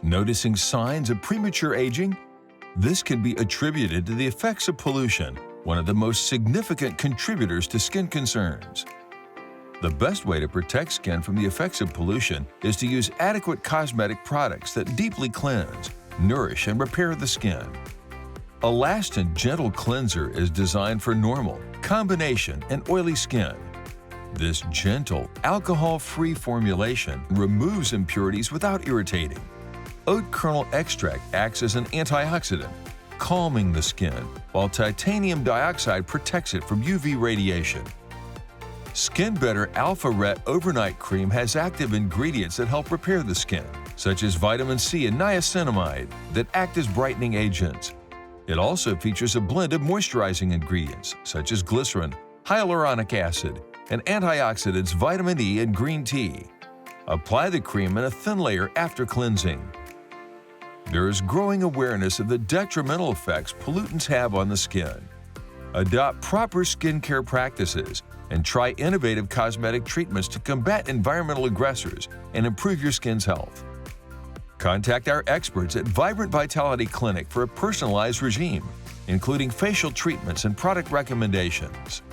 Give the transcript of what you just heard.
Noticing signs of premature aging? This can be attributed to the effects of pollution, one of the most significant contributors to skin concerns. The best way to protect skin from the effects of pollution is to use adequate cosmetic products that deeply cleanse, nourish, and repair the skin. Alastin Gentle Cleanser is designed for normal, combination, and oily skin. This gentle, alcohol-free formulation removes impurities without irritating. Oat kernel extract acts as an antioxidant, calming the skin, while titanium dioxide protects it from UV radiation. Skinbetter AlphaRet Overnight Cream has active ingredients that help repair the skin, such as vitamin C and niacinamide, that act as brightening agents. It also features a blend of moisturizing ingredients, such as glycerin, hyaluronic acid, and antioxidants vitamin E and green tea. Apply the cream in a thin layer after cleansing. There is growing awareness of the detrimental effects pollutants have on the skin. Adopt proper skincare practices and try innovative cosmetic treatments to combat environmental aggressors and improve your skin's health. Contact our experts at Vibrant Vitality Clinic for a personalized regime, including facial treatments and product recommendations.